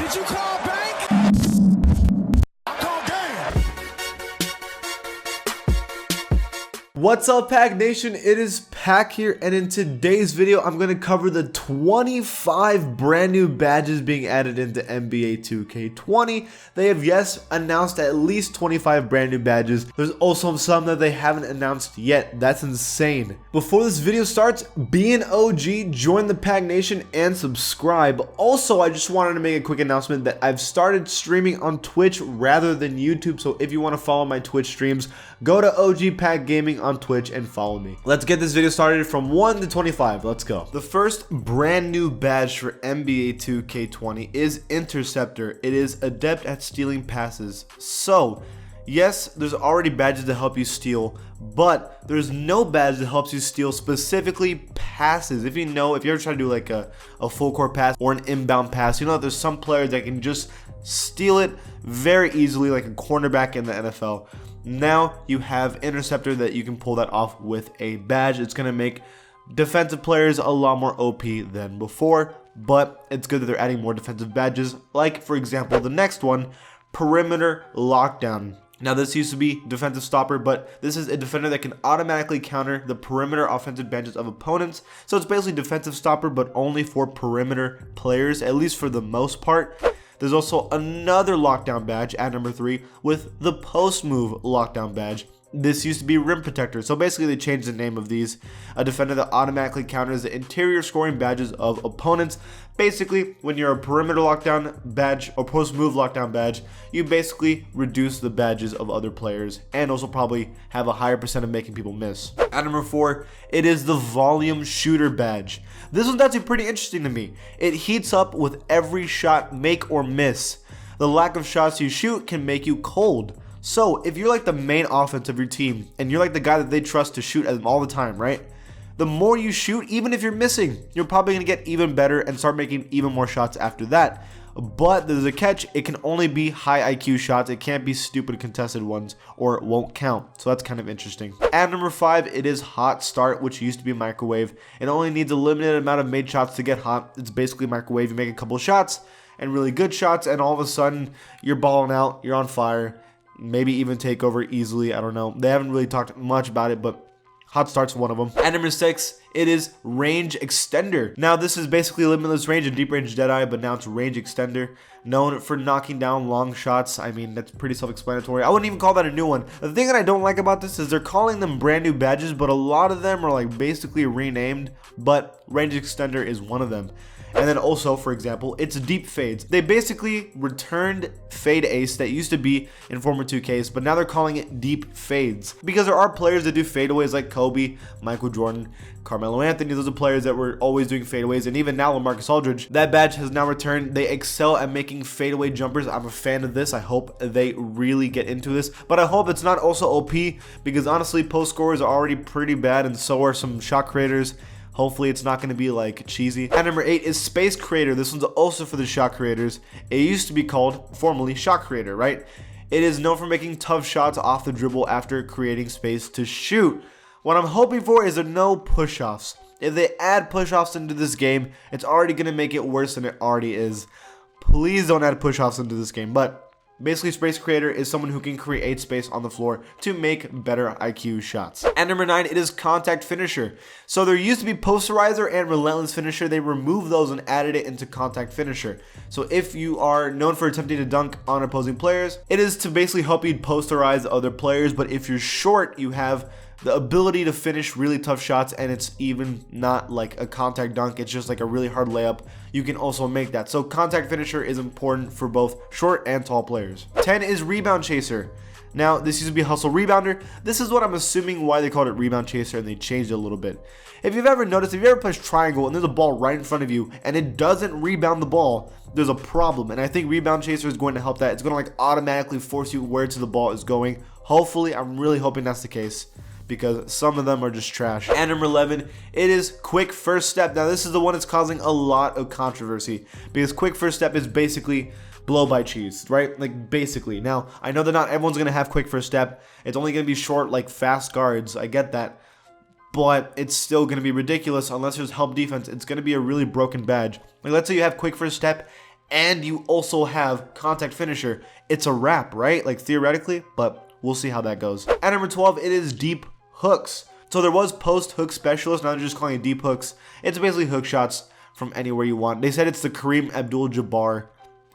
Did you call bank? I called game. What's up, Pack Nation? It is Pack here, and in today's video, I'm going to cover the 25 brand new badges being added into NBA 2K20. They have, yes, announced at least 25 brand new badges. There's also some that they haven't announced yet. That's insane. Before this video starts, be an OG, join the Pack Nation, and subscribe. Also, I just wanted to make a quick announcement that I've started streaming on Twitch rather than YouTube, so if you want to follow my Twitch streams, go to OG Pack Gaming on Twitch and follow me. Let's get this video started from 1 to 25. Let's go. The first brand new badge for NBA 2K20 is Interceptor. It is adept at stealing passes. So, yes, there's already badges that help you steal, but there's no badge that helps you steal specifically passes. If you ever try to do like a full court pass or an inbound pass, you know there's some players that can just steal it very easily, like a cornerback in the NFL. Now you have Interceptor that you can pull that off with a badge. It's going to make defensive players a lot more OP than before, but it's good that they're adding more defensive badges, like for example the next one, Perimeter Lockdown. Now this used to be defensive stopper, but this is a defender that can automatically counter the perimeter offensive badges of opponents. So it's basically defensive stopper, but only for perimeter players, at least for the most part. There's also another lockdown badge at number 3 with the post move lockdown badge. This used to be rim protector, so basically they changed the name of these. A defender that automatically counters the interior scoring badges of opponents. Basically, when you're a perimeter lockdown badge or post move lockdown badge, you basically reduce the badges of other players and also probably have a higher percent of making people miss. At number 4, it is the volume shooter badge. This one's actually pretty interesting to me. It heats up with every shot, make or miss. The lack of shots you shoot can make you cold. So, if you're like the main offense of your team, and you're like the guy that they trust to shoot at them all the time, right? The more you shoot, even if you're missing, you're probably going to get even better and start making even more shots after that. But there's a catch, it can only be high IQ shots, it can't be stupid contested ones, or it won't count. So that's kind of interesting. At number 5, it is Hot Start, which used to be microwave. It only needs a limited amount of made shots to get hot. It's basically microwave. You make a couple shots, and really good shots, and all of a sudden, you're balling out, you're on fire. Maybe even take over easily. I don't know. They haven't really talked much about it, but Hot Start's one of them. At number 6, it is Range Extender. Now, this is basically Limitless Range and Deep Range Deadeye, but now it's Range Extender. Known for knocking down long shots. I mean, that's pretty self-explanatory. I wouldn't even call that a new one. The thing that I don't like about this is they're calling them brand new badges, but a lot of them are like basically renamed, but Range Extender is one of them. And then also, for example, it's deep fades. They basically returned fade ace that used to be in former 2Ks, but now they're calling it deep fades. Because there are players that do fadeaways like Kobe, Michael Jordan, Carmelo Anthony. Those are players that were always doing fadeaways, and even now LaMarcus Aldridge. That badge has now returned. They excel at making fadeaway jumpers. I'm a fan of this. I hope they really get into this, but I hope it's not also OP, because honestly, post scorers are already pretty bad, and so are some shot creators. Hopefully it's not going to be like cheesy. At number 8 is Space Creator. This one's also for the shot creators. It used to be called formerly Shot Creator, right? It is known for making tough shots off the dribble after creating space to shoot. What I'm hoping for is there no push-offs. If they add push-offs into this game, it's already going to make it worse than it already is. Please don't add push-offs into this game, but basically, Space Creator is someone who can create space on the floor to make better IQ shots. At number 9, it is Contact Finisher. So there used to be Posterizer and Relentless Finisher. They removed those and added it into Contact Finisher. So if you are known for attempting to dunk on opposing players, it is to basically help you posterize other players. But if you're short, you have the ability to finish really tough shots, and it's even not like a contact dunk, it's just like a really hard layup. You can also make that. So contact finisher is important for both short and tall players. 10 is Rebound Chaser. Now, this used to be Hustle Rebounder. This is what I'm assuming why they called it Rebound Chaser, and they changed it a little bit. If you've ever noticed, if you ever push triangle and there's a ball right in front of you and it doesn't rebound the ball, there's a problem. And I think Rebound Chaser is going to help that. It's going to like automatically force you where to the ball is going. Hopefully, I'm really hoping that's the case, because some of them are just trash. And number 11, it is Quick First Step. Now, this is the one that's causing a lot of controversy, because Quick First Step is basically blow by cheese, right? Like, basically. Now, I know that not everyone's going to have Quick First Step. It's only going to be short, like, fast guards. I get that. But it's still going to be ridiculous unless there's help defense. It's going to be a really broken badge. Like, let's say you have Quick First Step and you also have contact finisher, it's a wrap, right? Like theoretically, but we'll see how that goes. At number 12, it is deep hooks. So there was post hook specialist, now they're just calling it deep hooks. It's basically hook shots from anywhere you want. They said it's the Kareem Abdul-Jabbar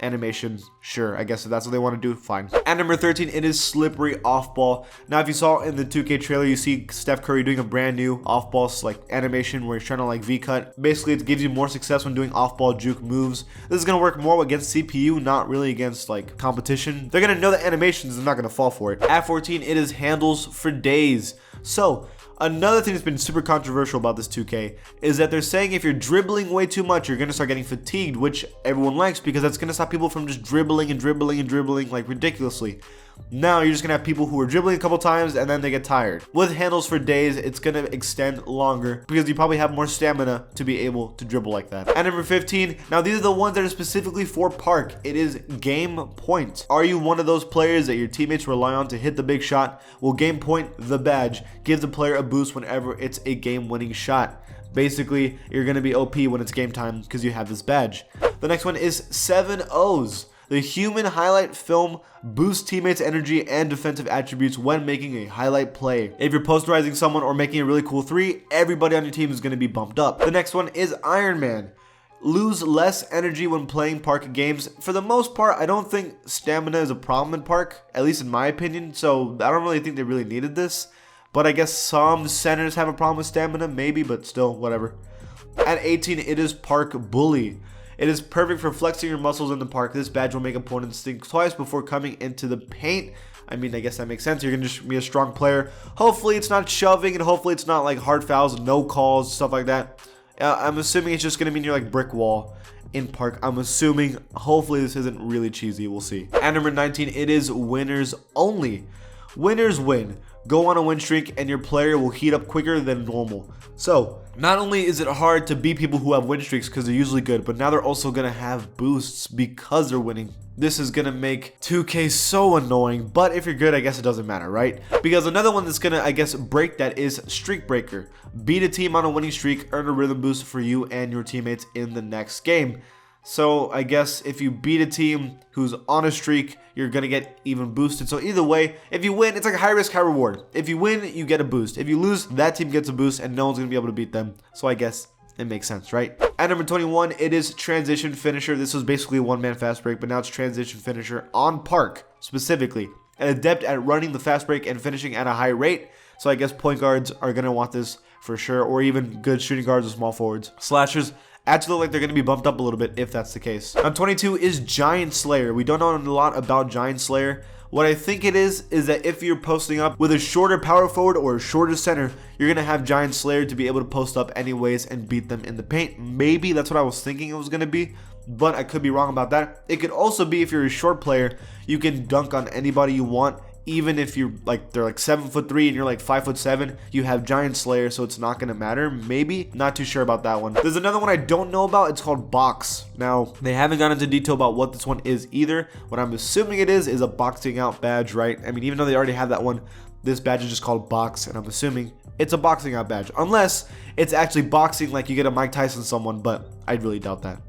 animation. Sure, I guess if that's what they want to do, fine. At number 13, it is slippery off ball. Now, if you saw in the 2K trailer, you see Steph Curry doing a brand new off ball like animation where he's trying to like V-cut. Basically, it gives you more success when doing off ball juke moves. This is gonna work more against CPU, not really against like competition. They're gonna know the animations, they're not gonna fall for it. At 14, it is handles for days. So another thing that's been super controversial about this 2K is that they're saying if you're dribbling way too much, you're going to start getting fatigued, which everyone likes because that's going to stop people from just dribbling and dribbling and dribbling like ridiculously. Now you're just going to have people who are dribbling a couple times and then they get tired. With handles for days, it's going to extend longer because you probably have more stamina to be able to dribble like that. At number 15, now these are the ones that are specifically for Park. It is game point. Are you one of those players that your teammates rely on to hit the big shot? Well, game point, the badge, gives the player a boost whenever it's a game-winning shot. Basically, you're going to be OP when it's game time because you have this badge. The next one is 7-O's. The human highlight film boosts teammates' energy and defensive attributes when making a highlight play. If you're posterizing someone or making a really cool 3, everybody on your team is going to be bumped up. The next one is Ironman. Lose less energy when playing Park games. For the most part, I don't think stamina is a problem in Park, at least in my opinion, so I don't really think they really needed this. But I guess some centers have a problem with stamina, maybe, but still, whatever. At 18, it is Parka Bully. It is perfect for flexing your muscles in the park. This badge will make opponents think twice before coming into the paint. I mean, I guess that makes sense. You're going to just be a strong player. Hopefully it's not shoving and hopefully it's not like hard fouls, no calls, stuff like that. I'm assuming it's just going to mean you're like brick wall in Park. I'm assuming. Hopefully this isn't really cheesy. We'll see. At number 19, it is winners only. Winners win. Go on a win streak and your player will heat up quicker than normal. So not only is it hard to beat people who have win streaks because they're usually good, but now they're also going to have boosts because they're winning. This is going to make 2K so annoying, but if you're good, I guess it doesn't matter, right? Because another one that's going to, I guess, break that is Streak Breaker. Beat a team on a winning streak, earn a rhythm boost for you and your teammates in the next game. So I guess if you beat a team who's on a streak, you're going to get even boosted. So either way, if you win, it's like a high risk, high reward. If you win, you get a boost. If you lose, that team gets a boost and no one's going to be able to beat them. So I guess it makes sense, right? At number 21, it is transition finisher. This was basically a one-man fast break, but now it's transition finisher on Park specifically. An adept at running the fast break and finishing at a high rate. So I guess point guards are going to want this for sure, or even good shooting guards or small forwards. Slashers actually look like they're going to be bumped up a little bit if that's the case. On 22 is Giant Slayer. We don't know a lot about Giant Slayer. What I think it is that if you're posting up with a shorter power forward or a shorter center, you're going to have Giant Slayer to be able to post up anyways and beat them in the paint. Maybe that's what I was thinking it was going to be, but I could be wrong about that. It could also be if you're a short player, you can dunk on anybody you want. Even if you're like, they're like 7'3" and you're like 5'7", you have Giant Slayer, so it's not gonna matter. Maybe, not too sure about that one. There's another one I don't know about. It's called Box. Now, they haven't gone into detail about what this one is either. What I'm assuming it is a boxing out badge, right? I mean, even though they already have that one, this badge is just called Box, and I'm assuming it's a boxing out badge. Unless it's actually boxing, like you get a Mike Tyson someone, but I really doubt that.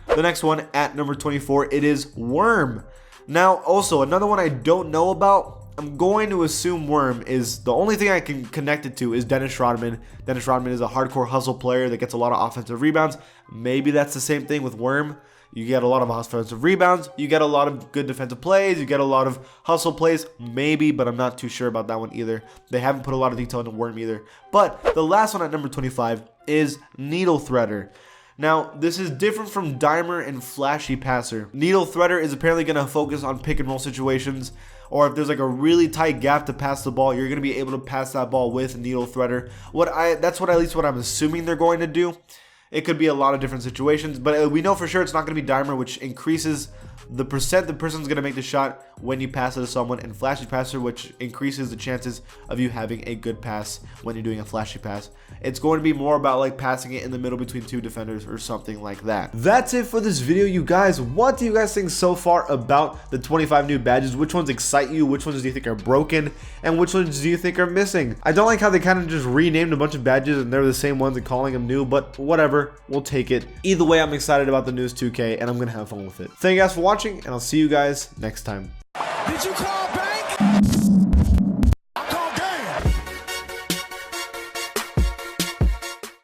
The next one, at number 24, it is Worm. Now, also, another one I don't know about. I'm going to assume Worm is the only thing I can connect it to is Dennis Rodman. Dennis Rodman is a hardcore hustle player that gets a lot of offensive rebounds. Maybe that's the same thing with Worm. You get a lot of offensive rebounds. You get a lot of good defensive plays. You get a lot of hustle plays. Maybe, but I'm not too sure about that one either. They haven't put a lot of detail into Worm either. But the last one at number 25 is Needle Threader. Now, this is different from Dimer and Flashy Passer. Needle Threader is apparently going to focus on pick and roll situations, or if there's like a really tight gap to pass the ball, you're going to be able to pass that ball with Needle Threader. That's at least what I'm assuming they're going to do. It could be a lot of different situations, but we know for sure it's not going to be Dimer, which increases the percent the person's going to make the shot when you pass it to someone, and flashy passer, which increases the chances of you having a good pass when you're doing a flashy pass. It's going to be more about like passing it in the middle between two defenders or something like that. That's it for this video, you guys. What do you guys think so far about the 25 new badges? Which ones excite you? Which ones do you think are broken? And which ones do you think are missing? I don't like how they kind of just renamed a bunch of badges and they're the same ones and calling them new, but whatever, we'll take it. Either way, I'm excited about the news 2K and I'm gonna have fun with it. Thank you guys for watching, and I'll see you guys next time. Did you call bank?